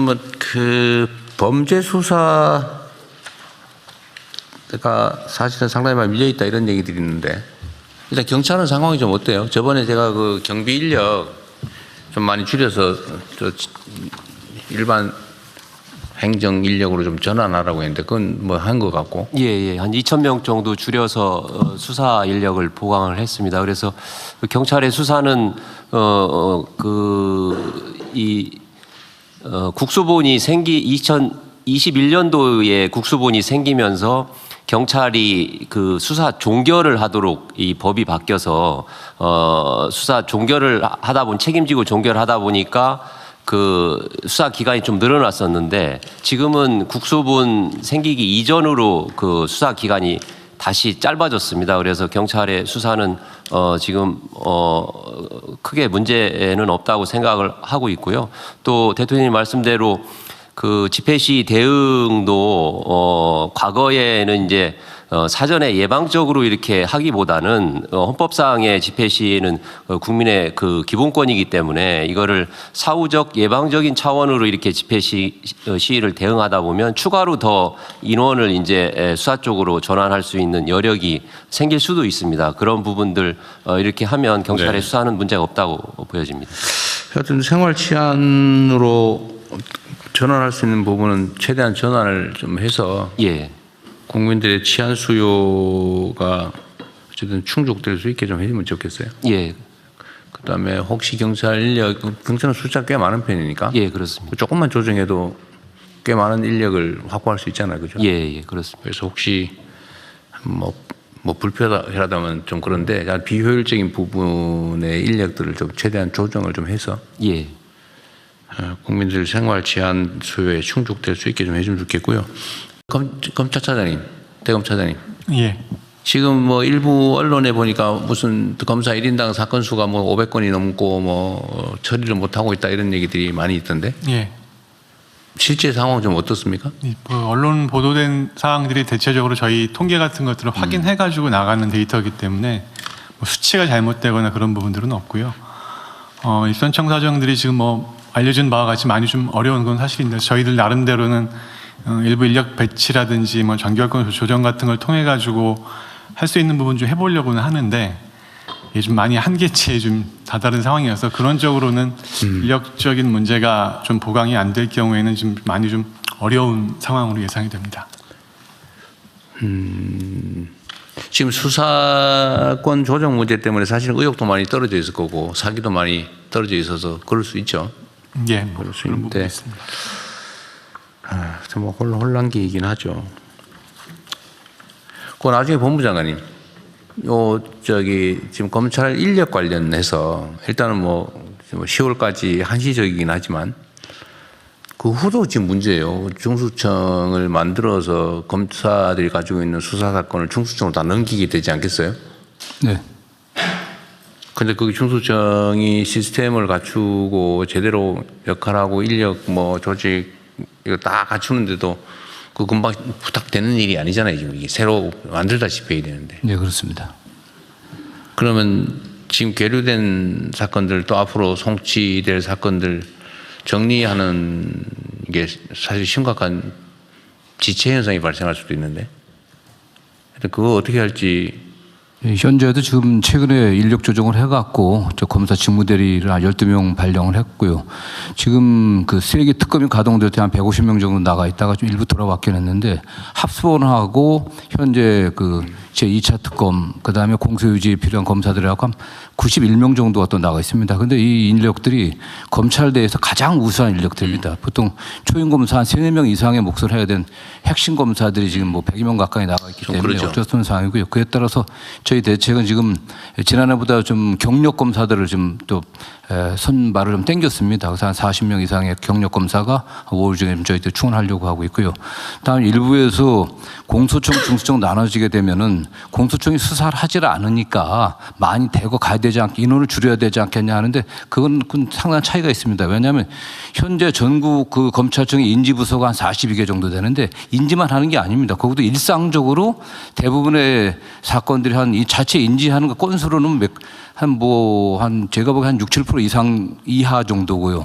뭐 그 범죄 수사가 사실은 상당히 많이 밀려 있다 이런 얘기들이 있는데 일단 경찰은 상황이 좀 어때요? 저번에 제가 그 경비 인력 좀 많이 줄여서 저 일반 행정 인력으로 좀 전환하라고 했는데 그건 뭐 한 것 같고. 예, 한 2,000명 정도 줄여서 수사 인력을 보강을 했습니다. 그래서 경찰의 수사는 국수본이 2021년도에 국수본이 생기면서 경찰이 그 수사 종결을 하도록 이 법이 바뀌어서 수사 종결을 하다 보니 책임지고 종결하다 보니까 그 수사 기간이 좀 늘어났었는데 지금은 국수본 생기기 이전으로 그 수사 기간이 다시 짧아졌습니다. 그래서 경찰의 수사는 지금 크게 문제는 없다고 생각을 하고 있고요. 또 대통령님 말씀대로 그 집회 시 대응도 과거에는 이제 사전에 예방적으로 이렇게 하기보다는 헌법상의 집회 시위는 국민의 그 기본권이기 때문에 이거를 사후적 예방적인 차원으로 이렇게 집회 시위를 대응하다 보면 추가로 더 인원을 이제 수사 쪽으로 전환할 수 있는 여력이 생길 수도 있습니다. 그런 부분들 이렇게 하면 경찰의 네. 수사는 문제가 없다고 보여집니다. 하여튼 생활 치안으로 전환할 수 있는 부분은 최대한 전환을 좀 해서 예. 국민들의 치안 수요가 어쨌든 충족될 수 있게 좀 해주면 좋겠어요. 예. 그다음에 혹시 경찰 인력, 경찰은 숫자 꽤 많은 편이니까. 예, 그렇습니다. 조금만 조정해도 꽤 많은 인력을 확보할 수 있잖아요, 그죠? 예, 그렇습니다. 그래서 혹시 뭐 불편하다면 좀 그런데 비효율적인 부분의 인력들을 좀 최대한 조정을 좀 해서. 예. 국민들 생활 치안 수요에 충족될 수 있게 좀 해주면 좋겠고요. 검찰차장님, 대검차장님. 예. 지금 뭐 일부 언론에 보니까 무슨 검사 1인당 사건 수가 뭐 500건이 넘고 뭐 처리를 못 하고 있다 이런 얘기들이 많이 있던데. 예. 실제 상황은 좀 어떻습니까? 뭐 언론 보도된 사항들이 대체적으로 저희 통계 같은 것들을 확인해가지고 나가는 데이터이기 때문에 뭐 수치가 잘못되거나 그런 부분들은 없고요. 일선 청사정들이 지금 뭐 알려진 바와 같이 많이 좀 어려운 건 사실인데 저희들 나름대로는 일부 인력 배치라든지 뭐 정규활동 조정 같은 걸 통해 가지고 할 수 있는 부분 좀 해보려고는 하는데 좀 많이 한계치에 좀 다다른 상황이어서 그런 쪽으로는 인력적인 문제가 좀 보강이 안 될 경우에는 좀 많이 좀 어려운 상황으로 예상이 됩니다. 지금 수사권 조정 문제 때문에 사실은 의혹도 많이 떨어져 있을 거고 사기도 많이 떨어져 있어서 그럴 수 있죠. 예, 뭐 그럴 수 그런 있는데 부분이 있습니다. 좀 혼란기이긴 하죠. 그 나중에 본부장관님, 지금 검찰 인력 관련해서 일단은 뭐 10월까지 한시적이긴 하지만 그 후도 지금 문제예요. 중수청을 만들어서 검사들이 가지고 있는 수사 사건을 중수청으로 다 넘기게 되지 않겠어요? 네. 근데 그 중수청이 시스템을 갖추고 제대로 역할하고 인력 뭐 조직 이거 다 갖추는데도 그 금방 부탁되는 일이 아니잖아요. 지금 이게 새로 만들다시피 해야 되는데. 네, 그렇습니다. 그러면 지금 계류된 사건들 또 앞으로 송치될 사건들 정리하는 게 사실 심각한 지체 현상이 발생할 수도 있는데 그거 어떻게 할지. 현재도 지금 최근에 인력 조정을 해갖고 저 검사 직무대리를 한 12명 발령을 했고요. 지금 그 3개 특검이 가동될 때 한 150명 정도 나가 있다가 좀 일부 돌아왔긴 했는데 합수본하고 현재 그 제2차 특검 그다음에 공소유지에 필요한 검사들하고 한 91명 정도가 또 나가 있습니다. 근데 이 인력들이 검찰대에서 가장 우수한 인력들입니다. 보통 초임검사 한 3, 4명 이상의 몫을 해야 되는 핵심 검사들이 지금 뭐 100여 명 가까이 나가 있기 때문에 그렇죠. 어쩔 수 없는 상황이고요. 그에 따라서 저희 대책은 지금 지난해보다 좀 경력 검사들을 좀 또 선발을 좀 땡겼습니다. 그래서 한 40명 이상의 경력 검사가 5월 중에 저희들 충원하려고 하고 있고요. 다음 일부에서 공소청, 중수청 나눠지게 되면은 공소청이 수사를 하질 않으니까 많이 대거 가야 되지 않게 인원을 줄여야 되지 않겠냐 하는데 그건 상당한 차이가 있습니다. 왜냐하면 현재 전국 그 검찰청의 인지부서가 한 42개 정도 되는데 인지만 하는 게 아닙니다. 거기도 일상적으로 대부분의 사건들이 한 이 자체 인지하는 거 건수로는 한 제가 보기엔 한 6, 7% 이상 이하 정도고요.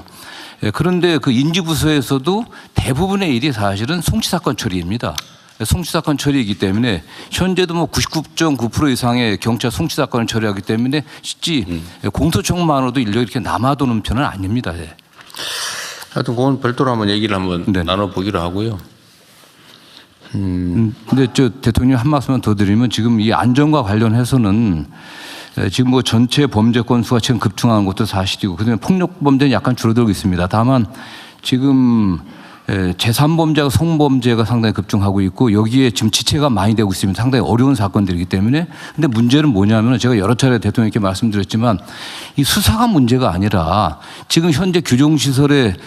예, 그런데 그 인지부서에서도 대부분의 일이 사실은 송치 사건 처리입니다. 송치 사건 처리이기 때문에 현재도 뭐 99.9% 이상의 경찰 송치 사건을 처리하기 때문에 실제 공소청만으로도 인력이 이렇게 남아도는 편은 아닙니다. 예. 하여튼 그건 별도로 한번 얘기를 한번 네. 나눠보기로 하고요. 근데 저 대통령 한 말씀만 더 드리면 지금 이 안전과 관련해서는 지금 뭐 전체 범죄 건수가 지금 급증하는 것도 사실이고 그다음에 폭력 범죄는 약간 줄어들고 있습니다. 다만 지금 제3범죄가 성범죄가 상당히 급증하고 있고 여기에 지금 지체가 많이 되고 있습니다. 상당히 어려운 사건들이기 때문에. 근데 문제는 뭐냐면 제가 여러 차례 대통령께 말씀드렸지만 이 수사가 문제가 아니라 지금 현재 규정시설의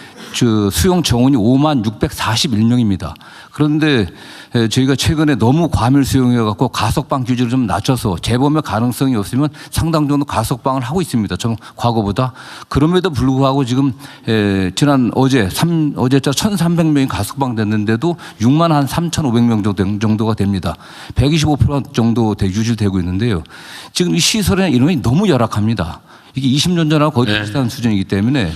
수용 정원이 56,641명입니다. 그런데 저희가 최근에 너무 과밀 수용해갖고 가석방 규제를 좀 낮춰서 재범의 가능성이 없으면 상당 정도 가석방을 하고 있습니다. 좀 과거보다. 그럼에도 불구하고 지금 지난 어제자 1,300명이 가석방 됐는데도 63,500명 정도가 됩니다. 125% 정도 유지되고 있는데요. 지금 이 시설이나 이런 게 너무 열악합니다. 이게 20년 전하고 거의 비슷한 수준이기 때문에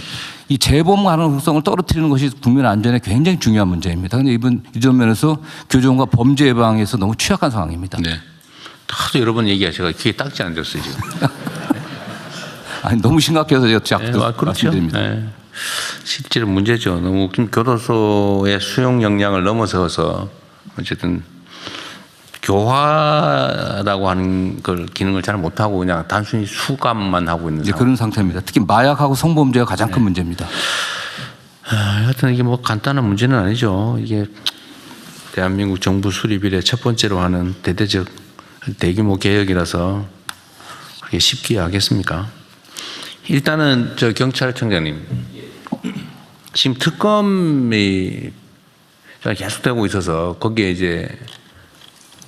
이 재범 가능성을 떨어뜨리는 것이 국민 안전에 굉장히 중요한 문제입니다. 그런데 이전 면에서 교정과 범죄 예방에서 너무 취약한 상황입니다. 네. 하도 여러 번 얘기하셔서 귀에 딱지 안 졌어요 지금. 아니 너무 심각해서 제가 자꾸 그렇죠. 말씀드립니다. 네. 실제로 문제죠. 너무 교도소의 수용 역량을 넘어서서 어쨌든 교화라고 하는 걸 기능을 잘 못하고 그냥 단순히 수감만 하고 있는 상황. 그런 상태입니다. 특히 마약하고 성범죄가 가장 큰 문제입니다. 하여튼 이게 뭐 간단한 문제는 아니죠. 이게 대한민국 정부 수립 이래 첫 번째로 하는 대대적 대규모 개혁이라서 그렇게 쉽게 하겠습니까? 일단은 저 경찰청장님 지금 특검이 계속되고 있어서 거기에 이제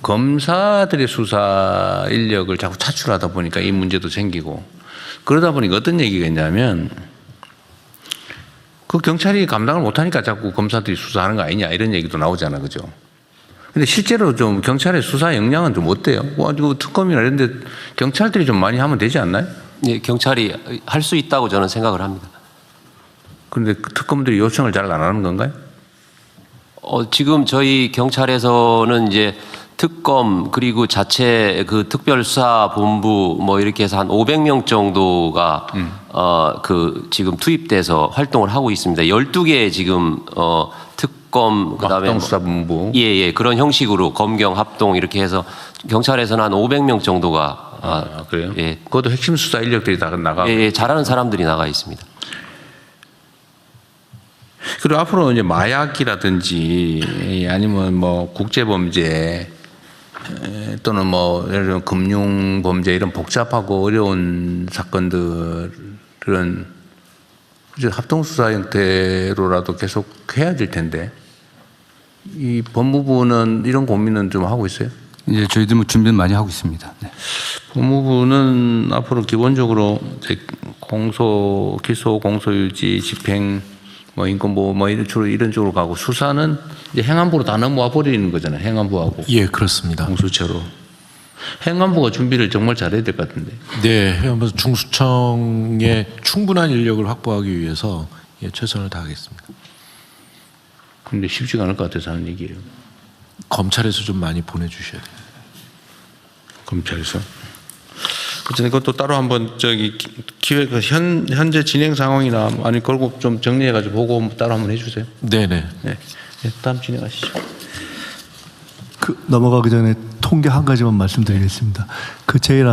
검사들의 수사 인력을 자꾸 차출하다 보니까 이 문제도 생기고 그러다 보니까 어떤 얘기가 있냐면 그 경찰이 감당을 못하니까 자꾸 검사들이 수사하는 거 아니냐 이런 얘기도 나오잖아, 그죠? 근데 실제로 좀 경찰의 수사 역량은 좀 어때요? 특검이나 이런 데 경찰들이 좀 많이 하면 되지 않나요? 예, 경찰이 할 수 있다고 저는 생각을 합니다. 그런데 특검들이 요청을 잘 안 하는 건가요? 지금 저희 경찰에서는 이제 특검 그리고 자체 그 특별수사본부 뭐 이렇게 해서 한 500명 정도가 지금 투입돼서 활동을 하고 있습니다. 12개 지금 특검 그다음에 합동수사본부. 예, 그런 형식으로 검경 합동 이렇게 해서 경찰에서는 한 500명 정도가 그래요? 예. 그것도 핵심 수사 인력들이 다 나가고. 예, 잘하는 사람들이 나가 있습니다. 그리고 앞으로 이제 마약이라든지 아니면 뭐 국제범죄 또는 뭐 예를 들면 금융범죄 이런 복잡하고 어려운 사건들은 이제 합동수사 형태로라도 계속 해야 될 텐데 이 법무부는 이런 고민은 좀 하고 있어요? 이제 저희들 뭐 준비는 많이 하고 있습니다. 네. 법무부는 앞으로 기본적으로 이제 기소, 공소유지, 집행, 뭐 인권보호 뭐 주로 이런 쪽으로 가고 수사는 이제 행안부로 다 넘어와 버리는 거잖아요. 행안부하고. 예, 그렇습니다. 공수처로. 행안부가 준비를 정말 잘해야 될 것 같은데. 네, 해안부 중수청에 충분한 인력을 확보하기 위해서 최선을 다하겠습니다. 근데 쉽지가 않을 것 같아서 하는 얘기예요. 검찰에서 좀 많이 보내주셔야 돼요. 검찰에서. 어쨌든 이것도 따로 한번 기획 현재 진행 상황이나 아니 걸고 좀 정리해가지고 보고 따로 한번 해주세요. 네네. 네. 다음 진행하시죠. 넘어가기 전에 통계 한 가지만 말씀드리겠습니다. 제일